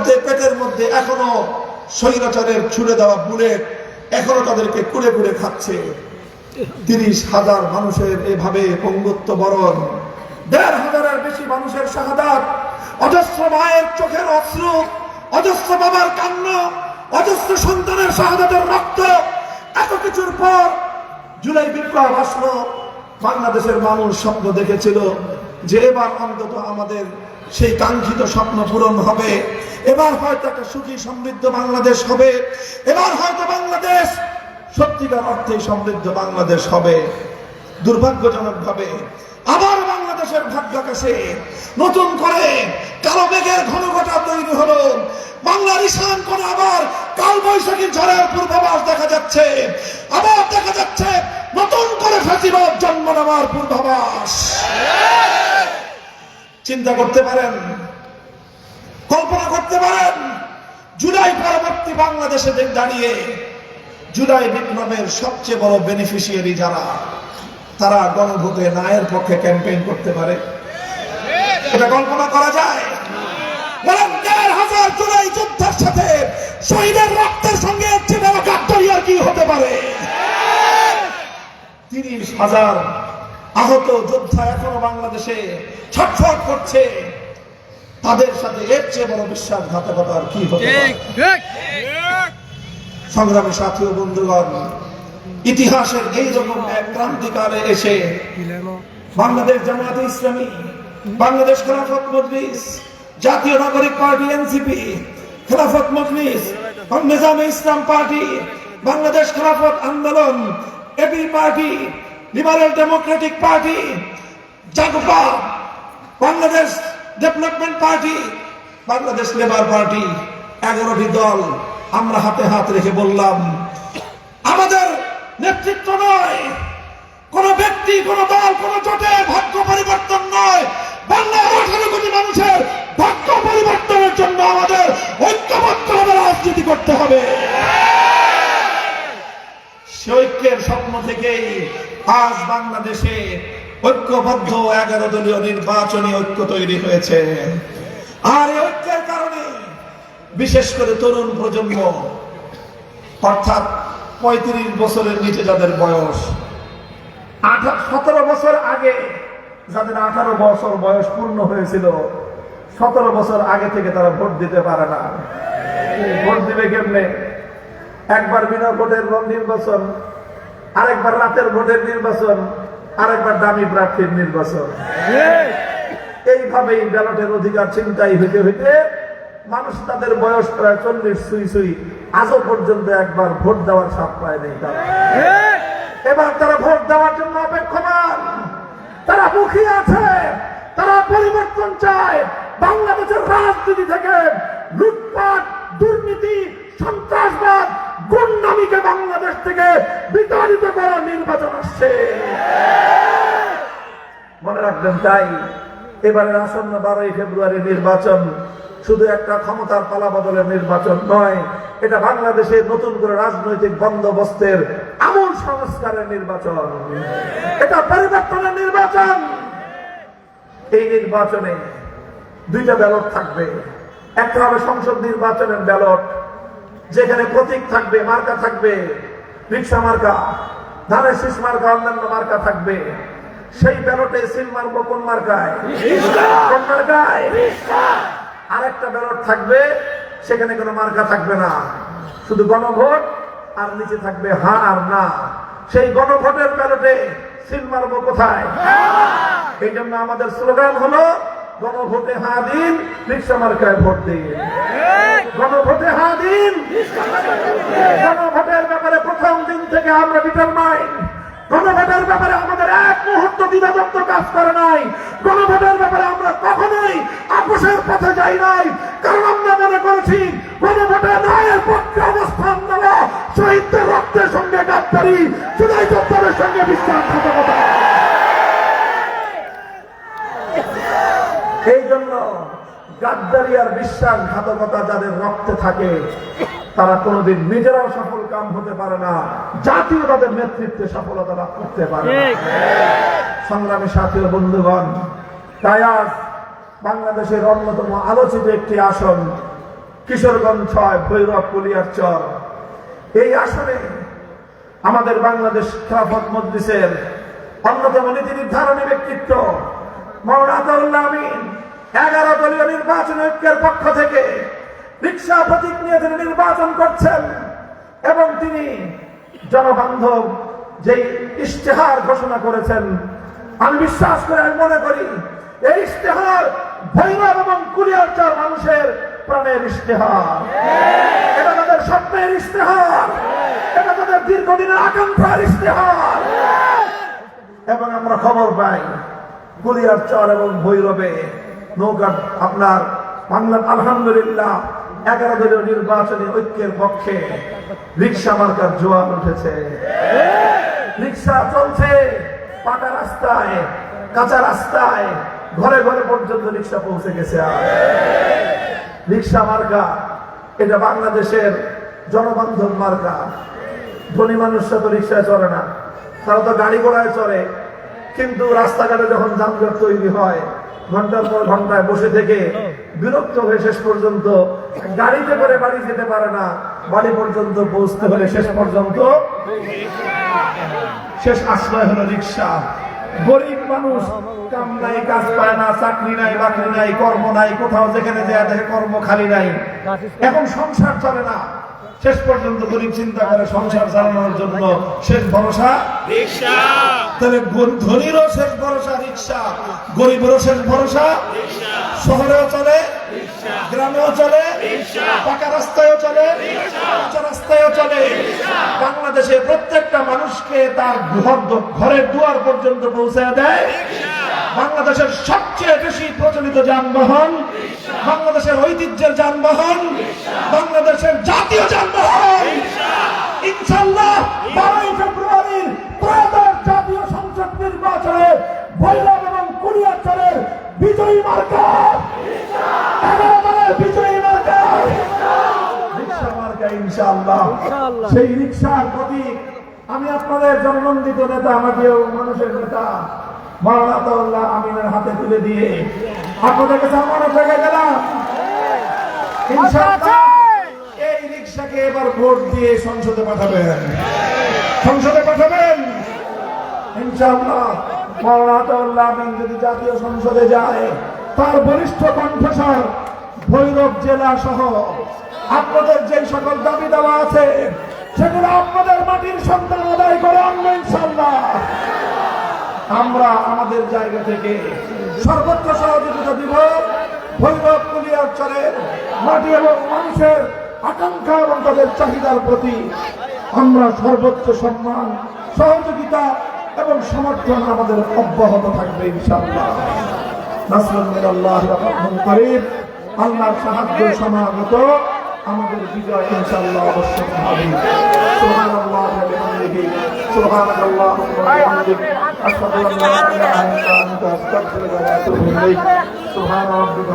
মধ্যে, পেটের মধ্যে এখনো স্বৈরাচারের ছুড়ে দেওয়া বুলেট এখনো তাদেরকে কুড়ে কুড়ে খাচ্ছে। 30,000 মানুষের এভাবে পঙ্গুত্ব বরণ, 1,500-এর বেশি মানুষের শাহাদাত, অজস্র মায়ের চোখের অশ্রু, অজস্র বাবার কান্না, অজস্র সন্তানের শাহাদাতের রক্ত, এত কিছুর পর জুলাই বিপ্লব আসলো। বাংলাদেশের মানুষ স্বপ্ন দেখেছিল যে এবার অন্তত আমাদের সেই কাঙ্ক্ষিত স্বপ্ন পূরণ হবে, এবার হয়তো একটা সুখী সমৃদ্ধ বাংলাদেশ হবে, এবার হয়তো বাংলাদেশ সত্যিকার অর্থে সমৃদ্ধ বাংলাদেশ হবে। দুর্ভাগ্যজনকভাবে আবার বাংলাদেশের ভাগ্যাকাশে নতুন করে কালো মেঘের ঘনঘটা তৈরি হলো। বাংলার ঈশান কোণে আবার কালবৈশাখী ঝড়ের পূর্বাভাস দেখা যাচ্ছে, আবার দেখা যাচ্ছে নতুন করে ফ্যাসিবাদ জন্ম নেওয়ার পূর্বাভাস। চিন্তা করতে পারেন, কল্পনা করতে পারেন, জুলাই পরবর্তী বাংলাদেশে দাঁড়িয়ে জুলাই বিপ্লবের সবচেয়ে বড় বেনিফিশিয়ারি যারা, তারা গণভোটে নায়ের পক্ষে ক্যাম্পেইন করতে পারে? এটা কল্পনা করা যায়? বলেন, 1,500 জুলাই যোদ্ধার সাথে শহীদের রক্তের সঙ্গে বড় গাদ্দারি আর কি হতে পারে? 30,000 আহত যোদ্ধা এখনো বাংলাদেশে ছটফট করছে, তাদের সাথে এর চেয়ে বড় বিশ্বাসঘাতকতা আর কি হতে পারে? সংগ্রামী সাথী ও বন্ধুগণ, ইতিহাসের এইরকম এক ক্রান্তিকালে এসে বাংলাদেশ জামায়াতে ইসলামী, বাংলাদেশ খেলাফত মজলিস, জাতীয় নাগরিক পার্টি এনসিপি, খেলাফত মজলিস, নিজামে ইসলাম party, Bangladesh Khelafat Andolan, AB party, liberal democratic party, Jagpa, Bangladesh development party, Bangladesh labour party, 11টি দল আমরা হাতে হাত রেখে বললাম, আমাদের নেতৃত্ব নয়, কোন ব্যক্তি, কোন দল, কোন জোটের ভাগ্য পরিবর্তন নয়, বাংলার 18 কোটি মানুষের ভাগ্য পরিবর্তনের জন্য আমাদের ঐক্যবদ্ধভাবে রাজনীতি করতে হবে। সে ঐক্যের স্বপ্ন থেকেই আজ বাংলাদেশে ঐক্যবদ্ধ 11 দলীয় নির্বাচনী ঐক্য তৈরি হয়েছে। আর এই ঐক্যের কারণে বিশেষ করে তরুণ প্রজন্ম, অর্থাৎ 35 বছরের নিচে যাদের বয়স, 17 বছর আগে যাদের 18 বছর বয়স পূর্ণ হয়েছিল, 17 বছর আগে থেকে তারা ভোট দিতে পারে না। ভোট দিবে কেমনে? একবার বিনা ভোটের নির্বাচন, আরেকবার রাতের ভোটের নির্বাচন, আরেকবার দামি প্রার্থীর নির্বাচন। এইভাবেই ব্যালটের অধিকার ছিনতাই হইতে হইতে মানুষ তাদের বয়স প্রায় 40 ছুঁই ছুঁই, আজও পর্যন্ত একবার ভোট দেওয়ার সাপ পায় নেই তারা। এবার তারা ভোট দেওয়ার জন্য অপেক্ষমান, তারা মুখিয়ে আছে, তারা পরিবর্তন চায়। বাংলাদেশের রাজনীতি থেকে লুটপাট, দুর্নীতি, সন্ত্রাসবাদ, গুন্ডামিকে বাংলাদেশ থেকে বিতাড়িত করার নির্বাচন আসছে। মনে রাখবেন, তাই এবারের আসন্ন 12ই ফেব্রুয়ারি নির্বাচন শুধু একটা ক্ষমতার পালাবদলের নির্বাচন নয়, এটা বাংলাদেশের নতুন করে রাজনৈতিক বন্দোবস্তের আমূল সংস্কারের নির্বাচন, এটা পরিবর্তনের নির্বাচন। এই নির্বাচনে 2টা ব্যালট থাকবে। একটা হবে সংসদ নির্বাচনের ব্যালট, যেখানে প্রতীক থাকবে, মার্কা থাকবে, রিক্সা মার্কা, ধানের শীষ মার্কা, অন্যান্য মার্কা থাকবে। সেই ব্যালটে সিল মারবো কোন মার্কায়? কোন মার্কায়? আরেকটা ব্যালট থাকবে, সেখানে কোনো মার্কা থাকবে না, শুধু গণভোট, আর নিচে থাকবে হ্যাঁ আর না। সেই গণভোটের ব্যালটে সিল মারবো কোথায়? এই জন্য আমাদের স্লোগান হলো, গণভোটে হ্যাঁ দিন, রিক্সা মার্কায় ভোট দিন। গণভোটে হ্যাঁ দিন। গণভোটের ব্যাপারে প্রথম দিন থেকে আমরা ডিটারমাইন্ড। গণভোটের ব্যাপারে আমাদের এক মুহূর্ত দ্বিধাদ্বন্দ্ব কাজ করে নাই। গণভোটের ব্যাপারে আমরা কখনোই আপোষের পথে যাই নাই, কারণ আমরা মনে করেছি গণভোটে ন্যায়ের পক্ষে অবস্থান নেওয়া শহীদদের রক্তের সঙ্গে গাদ্দারি, জুলাই যোদ্ধাদের সঙ্গে বিশ্বাসঘাতকতা। এই জন্য গাদ্দারি আর বিশ্বাসঘাতকতা যাদের রক্তে থাকে, তারা কোনোদিন নিজেরাও সফল কাম হতে পারে না, জাতীয় তাদের নেতৃত্বে সফলতা লাভ করতে পারে না। সংগ্রামী সাথী ও বন্ধুগণ, তাই আজ বাংলাদেশের অন্যতম আলোচিত একটি আসন কিশোরগঞ্জ 6, ভৈরব কুলিয়ারচর। এই আসনে আমাদের বাংলাদেশ খেলাফত মজলিসের অন্যতম নীতি নির্ধারণী ব্যক্তিত্ব মাওলানা আতাউল্লাহ আমিন 11 দলীয় নির্বাচন ঐক্যের পক্ষ থেকে রিকশা প্রতীক নিয়ে তিনি নির্বাচন করছেন এবং তিনি জনবান্ধব যে ইশতেহার ঘোষণা করেছেন, আমি বিশ্বাস করে আমি মনে করি এই ইশতেহার ভৈরব এবং কুলিয়ারচর মানুষের প্রাণের ইশতেহার, এটা তাদের স্বপ্নের ইশতেহার, এটা তাদের দীর্ঘদিনের আকাঙ্ক্ষার ইশতেহার। এবং আমরা খবর পাই কুলিয়ারচর এবং ভৈরবে নৌকা আপনার বাংলা আলহামদুলিল্লাহ 11 দলীয় নির্বাচনী ঐক্যের পক্ষে রিকশা মার্কার জোয়ার উঠেছে। রিকশা চলছে পাকা রাস্তায়, কাঁচা রাস্তায়, ঘরে ঘরে পর্যন্ত রিকশা পৌঁছে গেছে। আর রিকশা মার্কা এটা বাংলাদেশের জনবান্ধব মার্কা। ধনী মানুষরা তো রিকশায় চলে না, তারা তো গাড়ি ঘোড়ায় চলে, কিন্তু রাস্তাঘাটে যখন যানজট তৈরি হয় ঘন্টার পর ঘন্টায় বসে থেকে বিরক্ত হয়ে শেষ পর্যন্ত গাড়িতে করে বাড়ি যেতে পারে না, বাড়ি পর্যন্ত পৌঁছতে হলে শেষ পর্যন্ত শেষ আশ্রয় হলো রিকশা। গরিব মানুষ কাম নাই, কাজ পায় না, চাকরি নাই, বাকরি নাই, কর্ম নাই, কোথাও যেখানে যায় দেখে কর্ম খালি নাই, এখন সংসার চলে না, শেষ পর্যন্ত গরিব চিন্তা করে সংসার চালানোর জন্য শেষ ভরসা রিকশা। তাহলে ধনীরও শেষ ভরসা রিকশা, গরিবেরও শেষ ভরসা রিকশা। শহরেও চলে, গ্রামেও চলে, পাকা রাস্তায়ও চলে, কাঁচা রাস্তায়ও চলে। বাংলাদেশে প্রত্যেকটা মানুষকে তার ঘরের দুয়ার পর্যন্ত পৌঁছে দেয় বাংলাদেশের সবচেয়ে বেশি প্রচলিত যানবাহন, বাংলাদেশের ঐতিহ্যের যানবাহন, বাংলাদেশের জাতীয় যানবাহন। ইনশাআল্লাহ 12 ফেব্রুয়ারির ত্রয়োদশ জাতীয় সংসদ নির্বাচনে ভৈরব এবং কুলিয়ারচরের বিজয়ী মার্কা বিজয়ী মার্কা রিকশা মার্কা ইনশাআল্লাহ। সেই রিকশার প্রতীক আমি আপনাদের জননন্দিত নেতা, আমাকে মানুষের নেতা মাওলানা আতাউল্লাহ আমিনের হাতে তুলে দিয়ে আপনাদের কাছে আমানত রেখে গেলাম। ইনশাআল্লাহ এই রিকশাকে এবার ভোট দিয়ে সংসদে পাঠাবেন, সংসদে পাঠাবেন ইনশাআল্লাহ। মাওলানা আতাউল্লাহ আমিন যদি জাতীয় সংসদে যায়, তার বলিষ্ঠ কণ্ঠস্বর ভৈরব জেলা সহ আপনাদের যে সকল দাবি দেওয়া আছে সেগুলো আপনাদের মাটির সন্তান আদায় করে আনবে ইনশাআল্লাহ। আমরা আমাদের জায়গা থেকে সর্বোচ্চ সহযোগিতা দিব ভৈরব কুলিয়ারচরের মাটি এবং মানুষের আকাঙ্ক্ষা এবং তাদের চাহিদার প্রতি আমরা সর্বোচ্চ সম্মান, সহযোগিতা এবং সমর্থন আমাদের অব্যাহত থাকবে ইনশাআল্লাহ। নাসরুন মিনাল্লাহি ওয়া ফাতহুন করিব। আল্লাহর সাহায্য সমাগত, আমাদের বিজয় ইনশাআল্লাহ অবশ্যই হবে। সুবহানাল্লাহি ওয়া বিহামদিহি, সুবহানাল্লাহি ওয়া বিহামদিহি, আশহাদু আল্লা ইলাহা ইল্লা আনতা, আস্তাগফিরুকা ওয়া আতুবু ইলাইক। সুবহান রাব্বিকা।